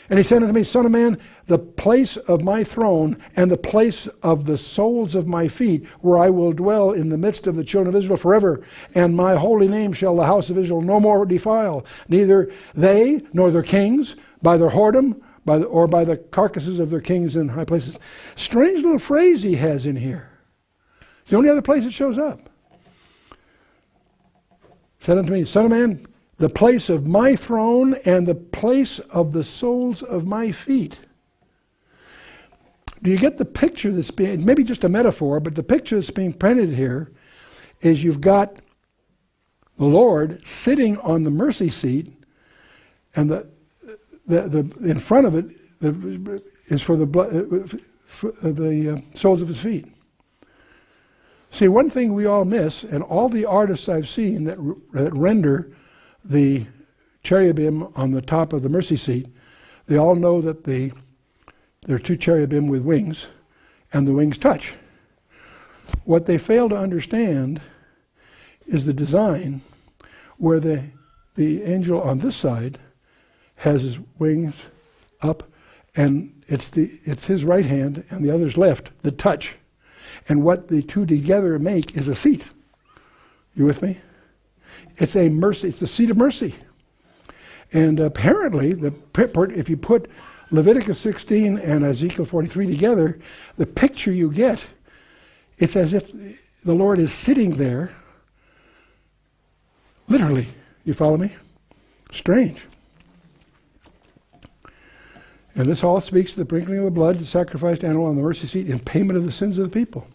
And he said unto me, Son of man, the place of my throne and the place of the soles of my feet, where I will dwell in the midst of the children of Israel forever, and my holy name shall the house of Israel no more defile, neither they nor their kings, by their whoredom, or by the carcasses of their kings in high places. Strange little phrase he has in here. It's the only other place it shows up. Said unto me, Son of man, the place of my throne and the place of the soles of my feet. Do you get the picture that's being, maybe just a metaphor, but the picture that's being printed here is you've got the Lord sitting on the mercy seat, and the in front of it is for the soles of his feet. See, one thing we all miss, and all the artists I've seen that render the cherubim on the top of the mercy seat, they all know that there are 2 cherubim with wings, and the wings touch. What they fail to understand is the design where the angel on this side has his wings up, and it's his right hand and the other's left that touch. And what the 2 together make is a seat. You with me? It's a mercy. It's the seat of mercy. And apparently, if you put Leviticus 16 and Ezekiel 43 together, the picture you get, it's as if the Lord is sitting there, literally. You follow me? Strange. And this all speaks to the sprinkling of the blood, the sacrificed animal on the mercy seat in payment of the sins of the people.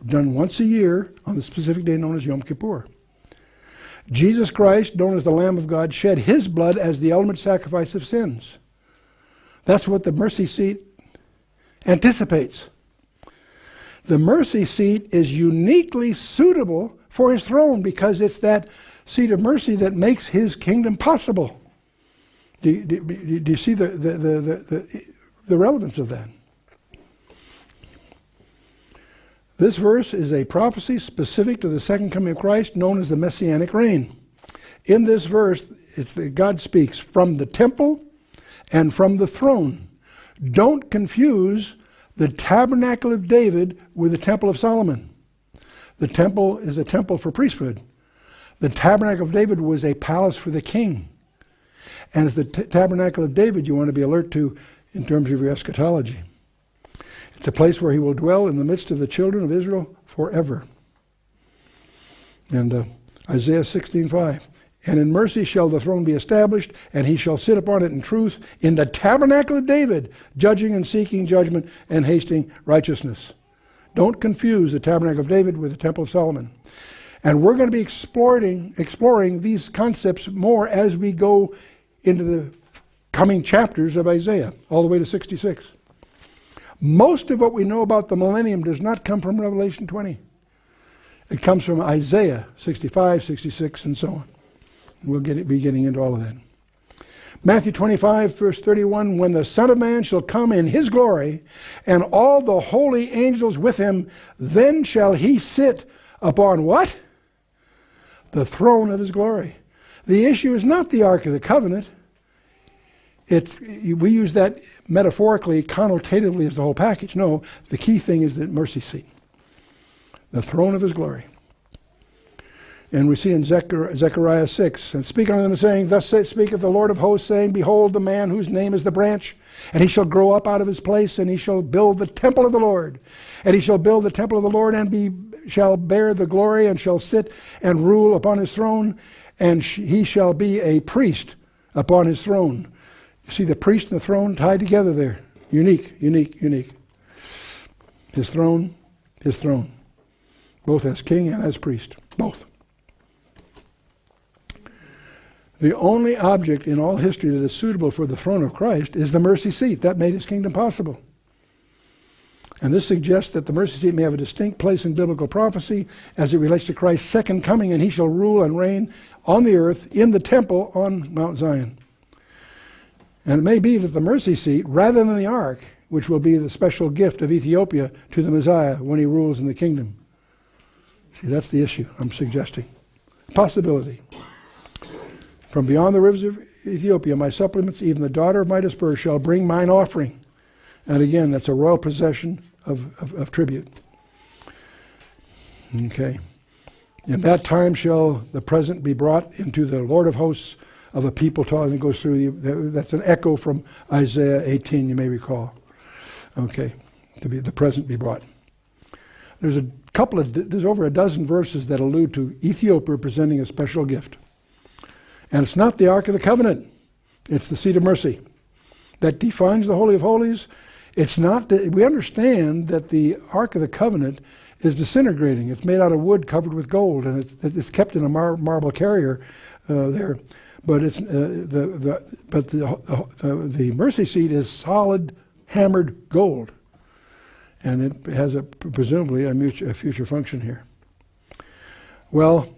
Done once a year on the specific day known as Yom Kippur. Jesus Christ, known as the Lamb of God, shed his blood as the ultimate sacrifice of sins. That's what the mercy seat anticipates. The mercy seat is uniquely suitable for his throne because it's that seat of mercy that makes his kingdom possible. Do you see the relevance of that? This verse is a prophecy specific to the second coming of Christ, known as the Messianic reign. In this verse, it's that God speaks from the temple and from the throne. Don't confuse the tabernacle of David with the temple of Solomon. The temple is a temple for priesthood. The tabernacle of David was a palace for the king. And it's the tabernacle of David you want to be alert to in terms of your eschatology. It's a place where he will dwell in the midst of the children of Israel forever. And Isaiah 16:5. And in mercy shall the throne be established, and he shall sit upon it in truth, in the tabernacle of David, judging and seeking judgment and hasting righteousness. Don't confuse the tabernacle of David with the temple of Solomon. And we're going to be exploring these concepts more as we go into the coming chapters of Isaiah, all the way to 66. Most of what we know about the millennium does not come from Revelation 20. It comes from Isaiah 65, 66, and so on. We'll be getting into all of that. Matthew 25, verse 31, when the Son of Man shall come in his glory, and all the holy angels with him, then shall he sit upon what? The throne of his glory. The issue is not the Ark of the Covenant. We use that metaphorically, connotatively as the whole package. No, the key thing is the mercy seat. The throne of his glory. And we see in Zechariah 6, and speak unto them, saying, Thus speaketh the Lord of hosts, saying, Behold, the man whose name is the branch, and he shall grow up out of his place, and he shall build the temple of the Lord. And he shall build the temple of the Lord, and shall bear the glory, and shall sit and rule upon his throne, and he shall be a priest upon his throne. You see the priest and the throne tied together there. Unique, unique, unique. His throne, both as king and as priest, both. The only object in all history that is suitable for the throne of Christ is the mercy seat. That made his kingdom possible. And this suggests that the mercy seat may have a distinct place in biblical prophecy as it relates to Christ's second coming, and he shall rule and reign on the earth in the temple on Mount Zion. And it may be that the mercy seat, rather than the ark, which will be the special gift of Ethiopia to the Messiah when he rules in the kingdom. See, that's the issue I'm suggesting. Possibility. From beyond the rivers of Ethiopia, my supplements, even the daughter of my dispersed, shall bring mine offering. And again, that's a royal possession of tribute. Okay. In that time shall the present be brought into the Lord of hosts of a people talking. It goes through, that's an echo from Isaiah 18, you may recall. Okay. The present be brought. There's over a dozen verses that allude to Ethiopia presenting a special gift. And it's not the Ark of the Covenant. It's the seat of mercy that defines the Holy of Holies. It's not. We understand that the Ark of the Covenant is disintegrating. It's made out of wood covered with gold, and it's kept in a marble carrier there. But the mercy seat is solid hammered gold, and it has presumably a future function here. Well,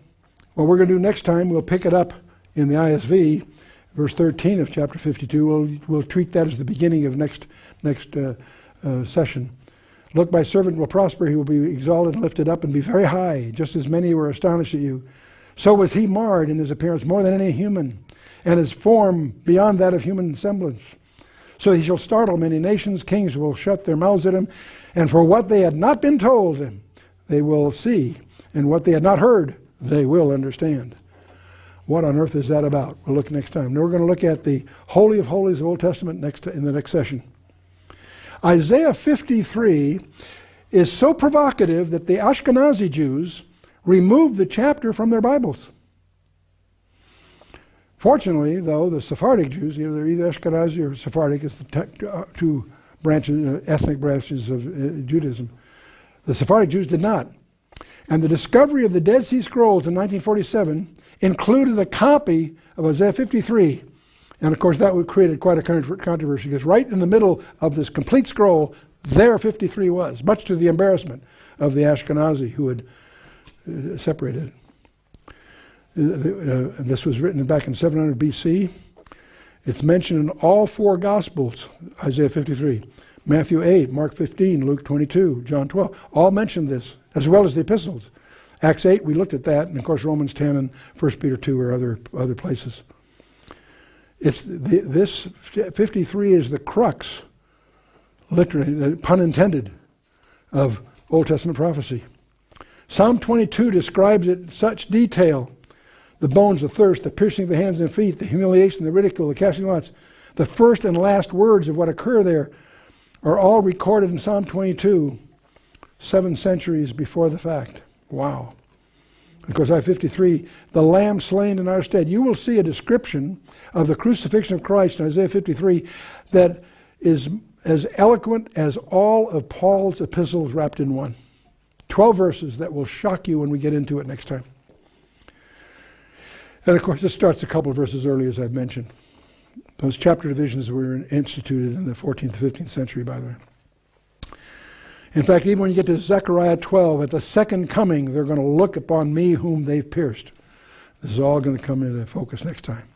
what we're going to do next time, we'll pick it up in the ISV, verse 13 of chapter 52. We'll treat that as the beginning of next session. Look, my servant will prosper. He will be exalted and lifted up and be very high, just as many were astonished at you. So was he marred in his appearance more than any human, and his form beyond that of human semblance. So he shall startle many nations. Kings will shut their mouths at him. And for what they had not been told them, they will see. And what they had not heard, they will understand. What on earth is that about? We'll look next time. Now we're going to look at the Holy of Holies of the Old Testament in the next session. Isaiah 53 is so provocative that the Ashkenazi Jews removed the chapter from their Bibles. Fortunately, though, the Sephardic Jews, they're either Ashkenazi or Sephardic, it's the two branches, ethnic branches of Judaism. The Sephardic Jews did not. And the discovery of the Dead Sea Scrolls in 1947 included a copy of Isaiah 53. And of course that created quite a controversy, because right in the middle of this complete scroll, there 53 was, much to the embarrassment of the Ashkenazi who had separated it. This was written back in 700 BC. It's mentioned in all four Gospels, Isaiah 53. Matthew 8, Mark 15, Luke 22, John 12, all mention this, as well as the epistles. Acts 8, we looked at that, and of course Romans 10 and 1 Peter 2 are other places. This 53 is the crux, literally, pun intended, of Old Testament prophecy. Psalm 22 describes it in such detail. The bones, the thirst, the piercing of the hands and feet, the humiliation, the ridicule, the casting lots. The first and last words of what occur there are all recorded in Psalm 22, 7 centuries before the fact. Wow. Of course, Isaiah 53, the Lamb slain in our stead. You will see a description of the crucifixion of Christ in Isaiah 53 that is as eloquent as all of Paul's epistles wrapped in one. 12 verses that will shock you when we get into it next time. And of course, this starts a couple of verses early, as I've mentioned. Those chapter divisions were instituted in the 14th, 15th century, by the way. In fact, even when you get to Zechariah 12, at the second coming, they're going to look upon me whom they've pierced. This is all going to come into focus next time.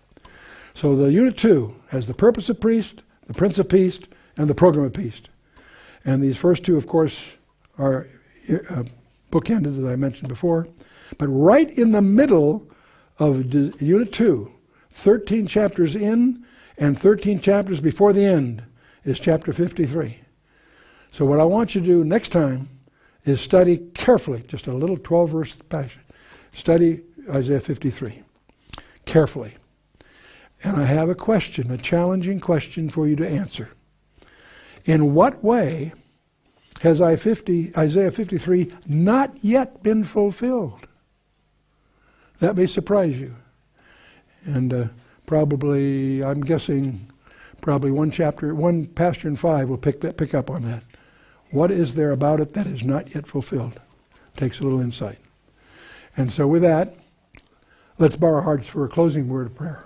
So the Unit 2 has the purpose of priest, the Prince of Peace, and the program of peace. And these first two, of course, are bookended, as I mentioned before. But right in the middle of Unit 2, 13 chapters in and 13 chapters before the end, is chapter 53. So what I want you to do next time is study carefully, just a little 12-verse passage. Study Isaiah 53 carefully. And I have a question, a challenging question for you to answer. In what way has Isaiah 53 not yet been fulfilled? That may surprise you. And probably, I'm guessing, probably one pastor in 5 will pick up on that. What is there about it that is not yet fulfilled? Takes a little insight. And so with that, let's bow our hearts for a closing word of prayer.